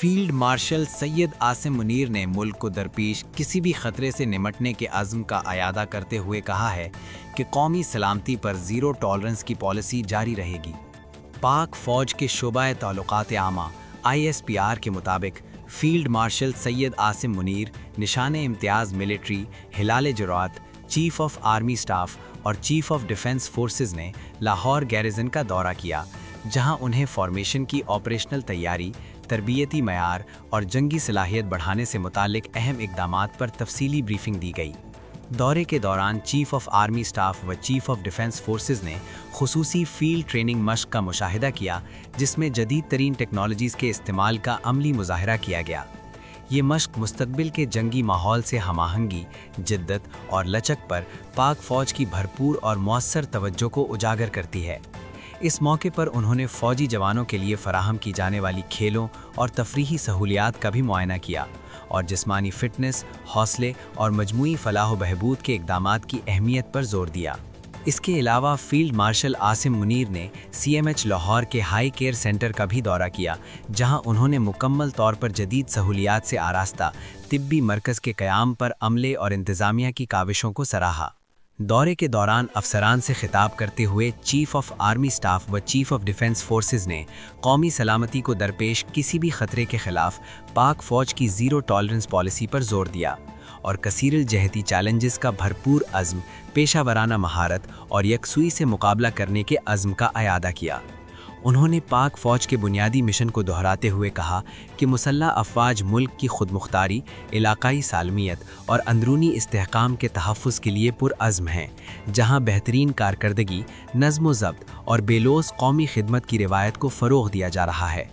Field marshal Syed Asim Munir نے ملک کو درپیش کسی بھی خطرے سے نمٹنے کے عزم کا اعادہ کرتے ہوئے کہا ہے کہ قومی سلامتی پر زیرو ٹالرنس کی پالیسی جاری رہے گی۔ پاک فوج کے شعبہ تعلقات عامہ ISPR کے مطابق فیلڈ مارشل سید عاصم منیر نشان امتیاز ملٹری ہلال جرات، چیف آف آرمی سٹاف اور چیف آف ڈیفنس فورسز نے لاہور گیریزن کا دورہ کیا، جہاں انہیں فارمیشن کی آپریشنل تیاری، تربیتی معیار اور جنگی صلاحیت بڑھانے سے متعلق اہم اقدامات پر تفصیلی بریفنگ دی گئی۔ دورے کے دوران چیف آف آرمی سٹاف و چیف آف ڈیفنس فورسز نے خصوصی فیلڈ ٹریننگ مشق کا مشاہدہ کیا، جس میں جدید ترین ٹیکنالوجیز کے استعمال کا عملی مظاہرہ کیا گیا۔ یہ مشق مستقبل کے جنگی ماحول سے ہم آہنگی، جدت اور لچک پر پاک فوج کی بھرپور اور مؤثر توجہ کو اجاگر کرتی ہے۔ اس موقع پر انہوں نے فوجی جوانوں کے لیے فراہم کی جانے والی کھیلوں اور تفریحی سہولیات کا بھی معائنہ کیا اور جسمانی فٹنس، حوصلے اور مجموعی فلاح و بہبود کے اقدامات کی اہمیت پر زور دیا۔ اس کے علاوہ فیلڈ مارشل عاصم منیر نے CMH لاہور کے ہائی کیئر سینٹر کا بھی دورہ کیا، جہاں انہوں نے مکمل طور پر جدید سہولیات سے آراستہ طبی مرکز کے قیام پر عملے اور انتظامیہ کی کاوشوں کو سراہا۔ دورے کے دوران افسران سے خطاب کرتے ہوئے چیف آف آرمی سٹاف و چیف آف ڈیفنس فورسز نے قومی سلامتی کو درپیش کسی بھی خطرے کے خلاف پاک فوج کی زیرو ٹالرنس پالیسی پر زور دیا اور کثیر الجہتی چیلنجز کا بھرپور عزم، پیشہ ورانہ مہارت اور یکسوئی سے مقابلہ کرنے کے عزم کا اعادہ کیا۔ انہوں نے پاک فوج کے بنیادی مشن کو دہراتے ہوئے کہا کہ مسلح افواج ملک کی خود مختاری، علاقائی سالمیت اور اندرونی استحکام کے تحفظ کے لیے پرعزم ہیں، جہاں بہترین کارکردگی، نظم و ضبط اور بے لوث قومی خدمت کی روایت کو فروغ دیا جا رہا ہے۔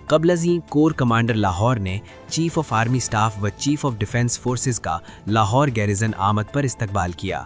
قبل ازیں کور کمانڈر لاہور نے چیف آف آرمی سٹاف و چیف آف ڈیفنس فورسز کا لاہور گیریزن آمد پر استقبال کیا۔